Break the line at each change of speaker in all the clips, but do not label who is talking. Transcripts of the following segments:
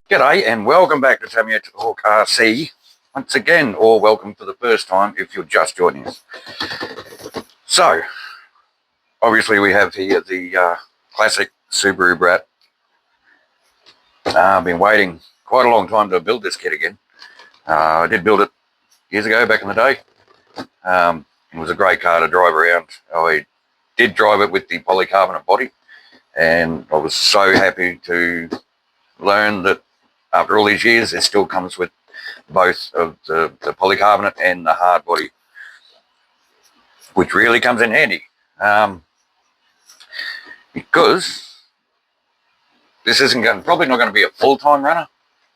G'day and welcome back to Tamiya Talk RC once again, or welcome for the first time if you're just joining us. So, obviously we have here the classic Subaru Brat. I've been waiting quite a long time to build this kit again. I did build it years ago, back in the day. It was a great car to drive around. I did drive it with the polycarbonate body, and I was so happy to learn that after all these years it still comes with both of the polycarbonate and the hard body, which really comes in handy, because this isn't probably not going to be a full-time runner,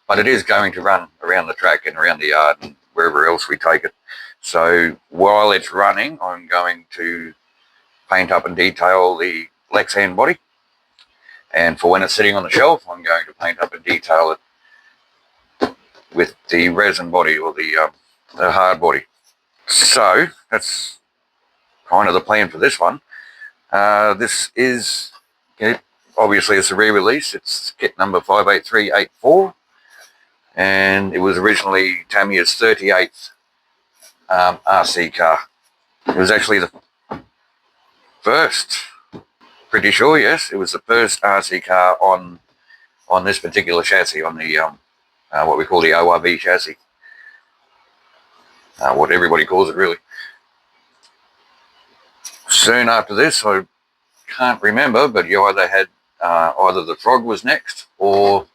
but it is going to run around the track and around the yard and wherever else we take it. So while it's running, I'm going to paint up and detail the Lex hand body, and for when it's sitting on the shelf, I'm going to paint up and detail it with the resin body, or the hard body. So that's kind of the plan for this one. This is, obviously it's a re-release. It's kit number 58384, and it was originally Tamiya's 38th RC car. It was actually the first, pretty sure, yes, it was the first RC car on this particular chassis, on the what we call the ORV chassis, what everybody calls it really. Soon after this, I can't remember, but you either had either the Frog was next or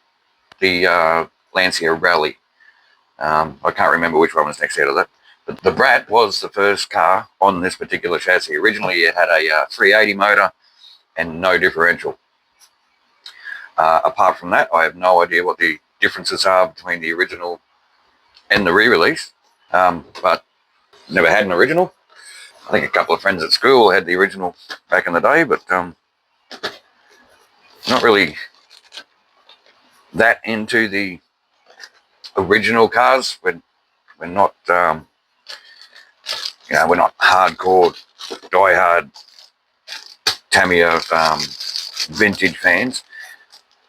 the Lancia Rally. I can't remember which one was next out of that. But the Brat was the first car on this particular chassis. Originally it had a 380 motor and no differential. Apart from that, I have no idea what the differences are between the original and the re-release, but never had an original. I think a couple of friends at school had the original back in the day, but not really that into the original cars. We're not, we're not hardcore, die-hard Tamiya vintage fans.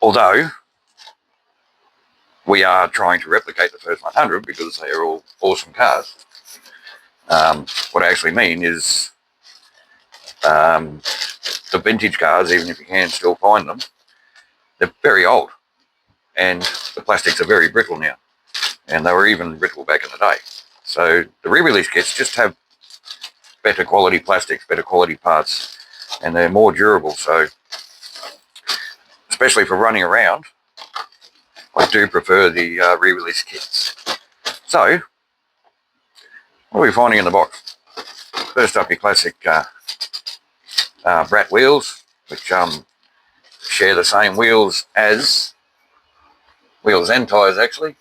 Although we are trying to replicate the first 100 because they are all awesome cars. What I actually mean is the vintage cars, even if you can still find them, they're very old and the plastics are very brittle now, and they were even brittle back in the day. So the re-release kits just have better quality plastics, better quality parts, and they're more durable. So especially for running around, I do prefer the re-release kits. So what are we finding in the box? First up, your classic Brat wheels, which share the same wheels and tyres actually,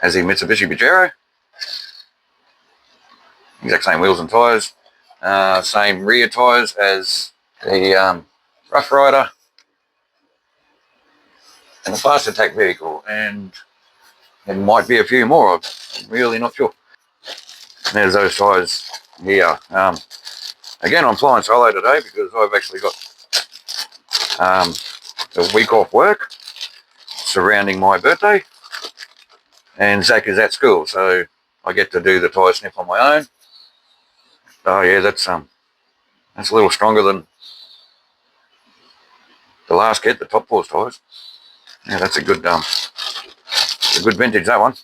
as the Mitsubishi Pajero. Exact same wheels and tyres, same rear tyres as the Rough Rider and the Fast Attack vehicle, and there might be a few more, I'm really not sure. And there's those tyres here. Again, I'm flying solo today because I've actually got a week off work surrounding my birthday, and Zach is at school, so I get to do the tyre sniff on my own. Oh yeah, that's a little stronger than the last kit, the Top Force tyres. Yeah, that's a good vintage, that one.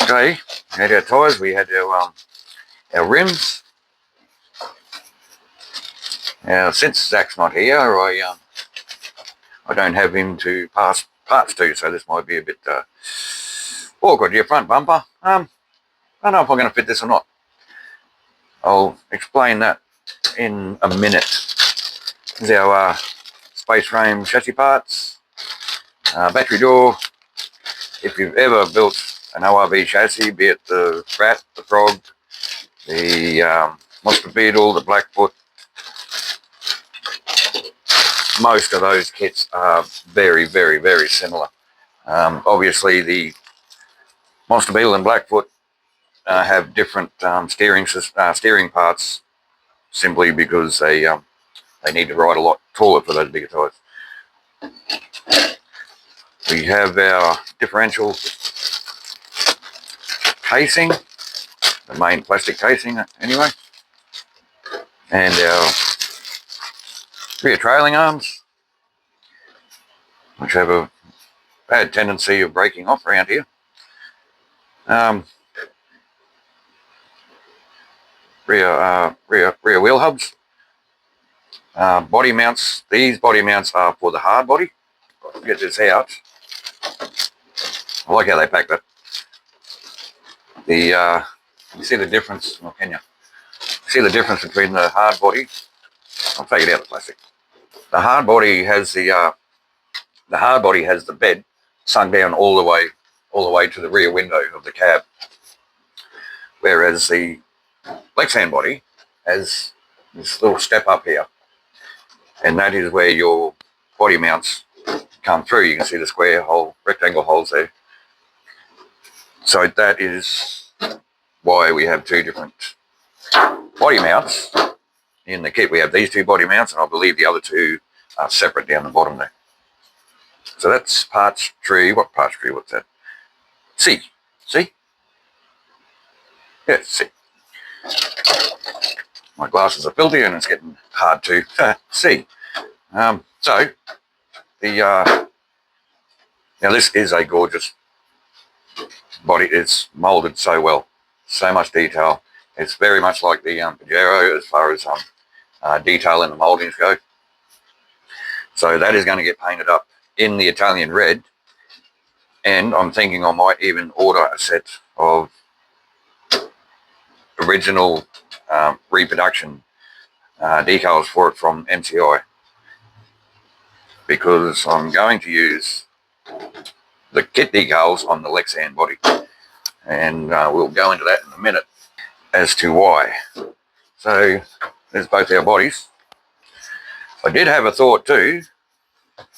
Okay, we had our tyres, we had our rims. Now, since Zach's not here, I don't have him to pass parts to, so this might be a bit awkward. Your front bumper, I don't know if I'm going to fit this or not. I'll explain that in a minute. Here's our space frame chassis parts, battery door. If you've ever built an ORV chassis, be it the Brat, the Frog, the Monster Beetle, the Blackfoot, most of those kits are very, very, very similar. Obviously, the Monster Beetle and Blackfoot have different steering parts, simply because they need to ride a lot taller for those bigger tyres. We have our differential casing, the main plastic casing anyway, and our rear trailing arms, which have a bad tendency of breaking off around here. Rear wheel hubs, body mounts. These body mounts are for the hard body. I'll get this out. I like how they pack that. You see the difference, or can you? See the difference between the hard body? I'll take it out of the plastic. The hard body has the bed sunk down all the way to the rear window of the cab, whereas the Lexan body has this little step up here, and that is where your body mounts come through. You can see the square hole, rectangle holes there. So that is why we have two different body mounts. In the kit we have these two body mounts, and I believe the other two are separate down the bottom there. So that's parts tree. What parts tree? What's that? C. C? Yes, C. My glasses are filthy and it's getting hard to see. So the now this is a gorgeous body. It's molded so well, so much detail. It's very much like the Pajero as far as detail in the moldings go. So that is going to get painted up in the Italian red, and I'm thinking I might even order a set of original reproduction decals for it from MCI, because I'm going to use the kit decals on the Lexan body, and we'll go into that in a minute as to why. So there's both our bodies. I did have a thought too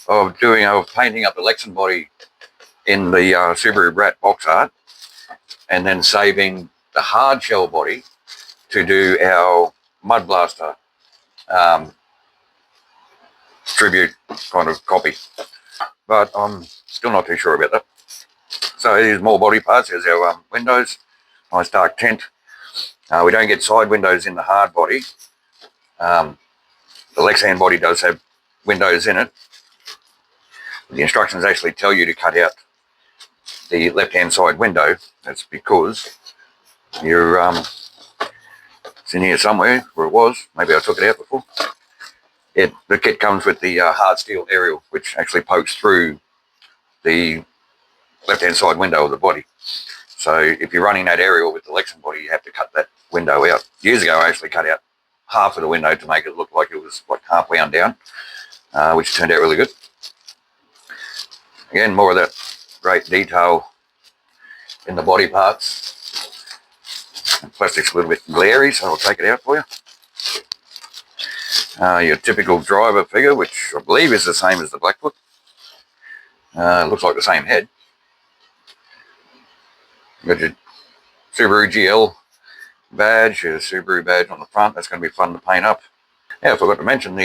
of painting up the Lexan body in the Subaru Brat box art, and then saving the hard shell body to do our Mud Blaster tribute kind of copy. But I'm still not too sure about that. So here's more body parts. Here's our windows, nice dark tint. We don't get side windows in the hard body. The Lexan body does have windows in it. The instructions actually tell you to cut out the left-hand side window. That's because you're it's in here somewhere where it was. Maybe I took it out before. The kit comes with the hard steel aerial, which actually pokes through the left-hand side window of the body. So if you're running that aerial with the Lexan body, you have to cut that window out. Years ago, I actually cut out half of the window to make it look like it was like half wound down, which turned out really good. Again, more of that great detail in the body parts. The plastic's a little bit glary, so I'll take it out for you. Your typical driver figure, which I believe is the same as the Blackfoot. Looks like the same head. Got your Subaru GL badge, your Subaru badge on the front. That's going to be fun to paint up. Yeah, I forgot to mention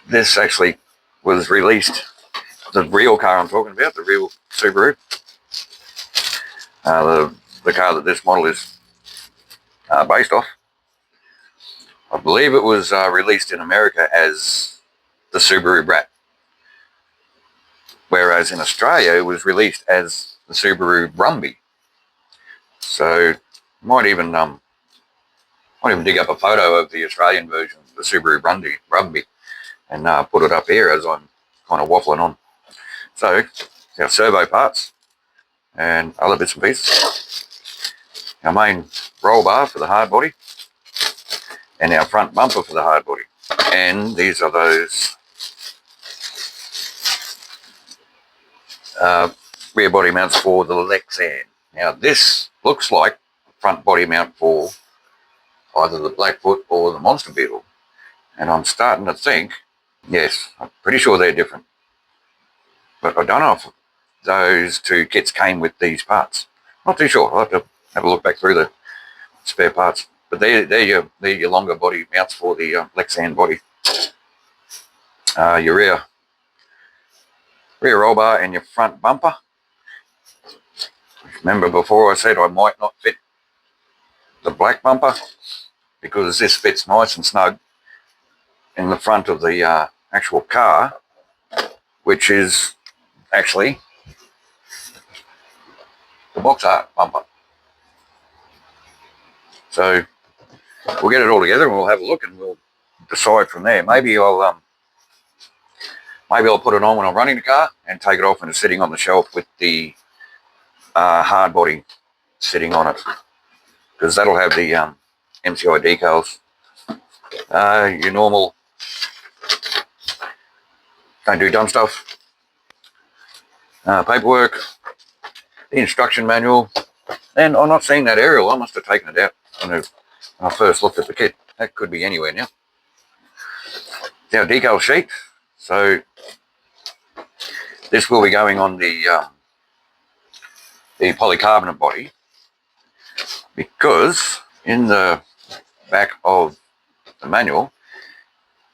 this actually was released. The real car I'm talking about, the real Subaru. The car that this model is based off. I believe it was released in America as the Subaru Brat, whereas in Australia it was released as the Subaru Brumby. So might even dig up a photo of the Australian version, the Subaru Brumby, and put it up here as I'm kind of waffling on. So our servo parts and other bits and pieces. Our main roll bar for the hard body, and our front bumper for the hard body. And these are those rear body mounts for the Lexan. Now this looks like a front body mount for either the Blackfoot or the Monster Beetle, and I'm starting to think, yes, I'm pretty sure they're different, but I don't know if those two kits came with these parts. Not too sure. I'll have to have a look back through the spare parts, but they're your longer body mounts for the Lexan body. Your rear roll bar and your front bumper. Remember before I said I might not fit the black bumper because this fits nice and snug in the front of the actual car, which is actually the box art bumper. So we'll get it all together and we'll have a look and we'll decide from there. Maybe I'll put it on when I'm running the car and take it off and it's sitting on the shelf with the hard body sitting on it, because that'll have the MCI decals. Your normal don't do dumb stuff. Paperwork, the instruction manual, and I'm not seeing that aerial. I must have taken it out when I first looked at the kit. That could be anywhere now. It's our decal sheet. So this will be going on the polycarbonate body, because in the back of the manual,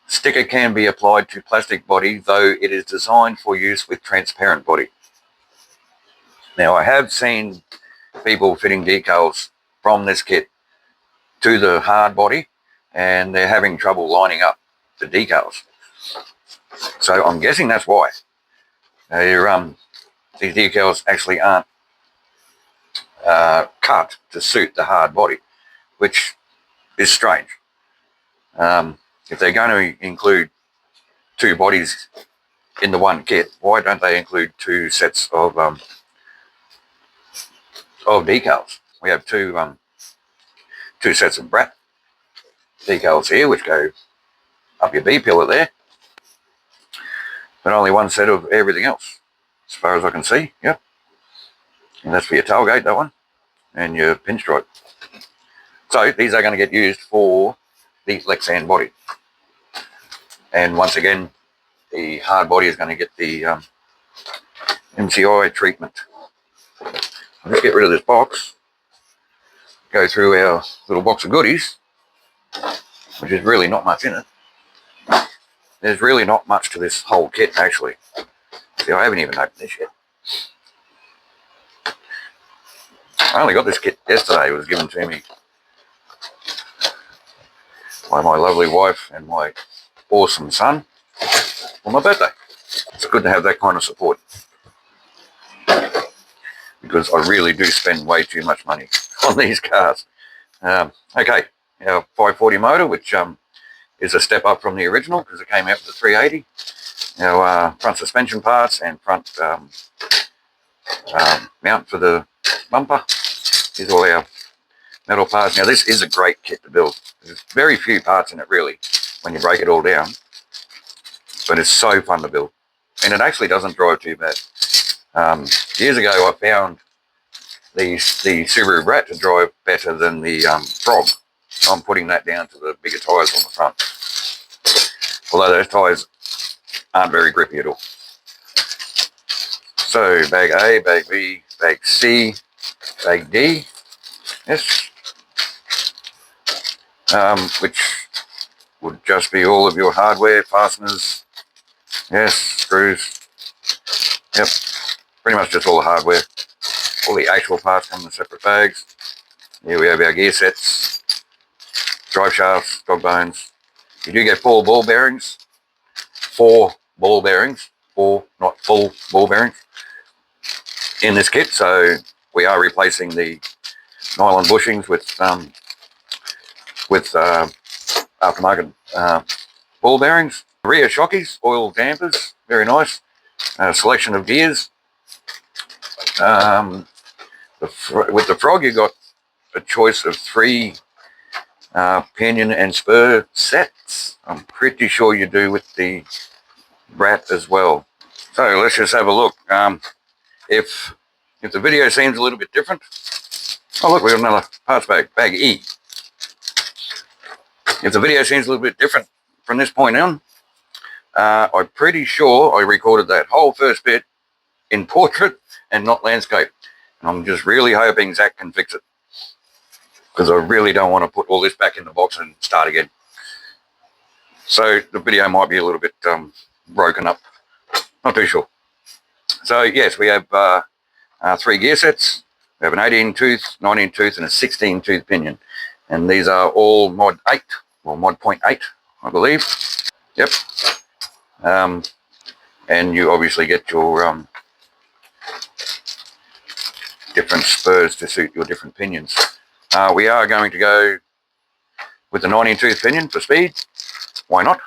sticker can be applied to plastic body, though it is designed for use with transparent body. Now, I have seen people fitting decals from this kit to the hard body, and they're having trouble lining up the decals. So I'm guessing that's why. These decals actually aren't cut to suit the hard body, which is strange. If they're going to include two bodies in the one kit, why don't they include two sets of decals? We have two sets of Brat decals here, which go up your B pillar there, but only one set of everything else, as far as I can see. Yep. And that's for your tailgate, that one, and your pinstripe. So these are going to get used for the Lexan body. And once again, the hard body is going to get the MCI treatment. I'll just get rid of this box, go through our little box of goodies, which is really not much in it. There's really not much to this whole kit, actually. See, I haven't even opened this yet. I only got this kit yesterday. It was given to me by my lovely wife and my awesome son for my birthday. It's good to have that kind of support, because I really do spend way too much money on these cars. Okay, our 540 motor, which is a step up from the original because it came out with the 380. Our front suspension parts and front mount for the bumper. Here's all our metal parts. Now this is a great kit to build. There's very few parts in it really when you break it all down, but it's so fun to build, and it actually doesn't drive too bad. Years ago I found the Subaru Brat to drive better than the Frog. I'm putting that down to the bigger tyres on the front, although those tyres aren't very grippy at all. So bag A, bag B, bag C, bag D, yes, which would just be all of your hardware, fasteners, yes, screws, yep, pretty much just all the hardware. All the actual parts come in separate bags. Here we have our gear sets, drive shafts, dog bones. You do get 4 ball bearings, 4 ball bearings, 4 not full ball bearings in this kit. So we are replacing the nylon bushings with aftermarket ball bearings. Rear shockies, oil dampers, very nice. Selection of gears. With the Frog, you got a choice of 3 pinion and spur sets. I'm pretty sure you do with the Brat as well. So let's just have a look. If the video seems a little bit different, oh look, we've got another parts bag, bag E. If the video seems a little bit different from this point on, I'm pretty sure I recorded that whole first bit in portrait and not landscape. And I'm just really hoping Zach can fix it, because I really don't want to put all this back in the box and start again. So the video might be a little bit broken up. Not too sure. So yes, we have 3 gear sets. We have an 18 tooth, 19 tooth, and a 16 tooth pinion. And these are all mod 8, or mod 0.8, I believe. Yep. And you obviously get your different spurs to suit your different pinions. We are going to go with the 19 tooth pinion for speed. Why not?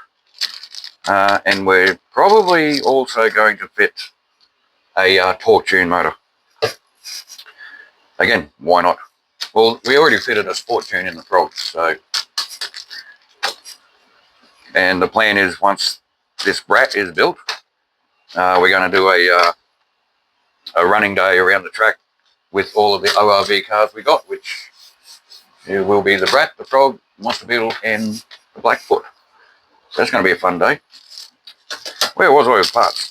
And we're probably also going to fit a torque tune motor. Again, why not? Well, we already fitted a sport tune in the frog, so. And the plan is once this Brat is built, we're going to do a running day around the track with all of the ORV cars we got, which will be the Brat, the Frog, Monster Beetle, and the Blackfoot. So that's going to be a fun day. Where was I with parts?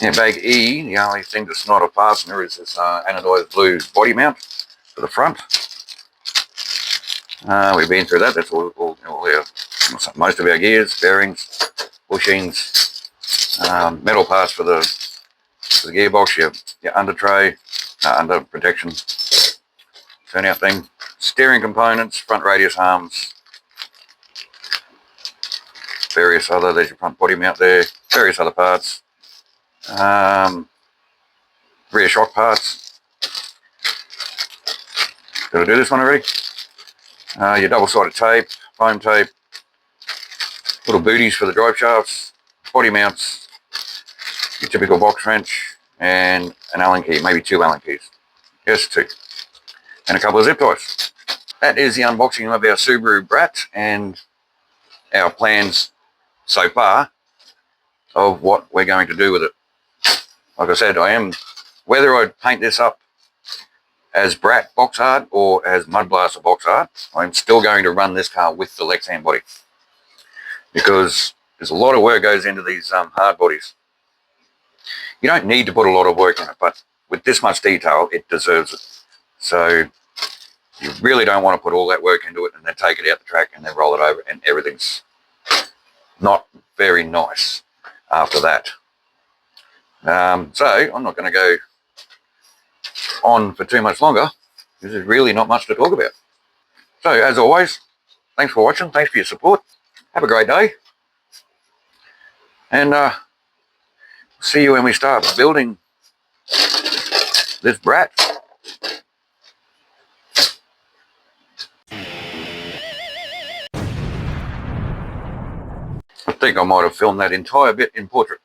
Yeah, bag E, the only thing that's not a fastener is this anodized blue body mount for the front. We've been through that. That's all our, most of our gears, bearings, bushings, metal parts for the gearbox, your under tray, under protection, turnout thing, steering components, front radius arms, various other, there's your front body mount there, various other parts, rear shock parts. Did I do this one already? Your double-sided tape, foam tape, little booties for the drive shafts, body mounts, your typical box wrench, and an Allen key, maybe 2 Allen keys. Yes, 2. And a couple of zip ties. That is the unboxing of our Subaru Brat and our plans so far of what we're going to do with it. Like I said, whether I paint this up as Brat box art or as Mud Blaster box art, I'm still going to run this car with the Lexan body. Because there's a lot of work goes into these hard bodies. You don't need to put a lot of work in it, but with this much detail, it deserves it. So you really don't want to put all that work into it and then take it out the track and then roll it over and everything's not very nice after that. So I'm not going to go on for too much longer. There's really not much to talk about. So as always, thanks for watching. Thanks for your support. Have a great day. And see you when we start building this Brat. I think I might have filmed that entire bit in portrait.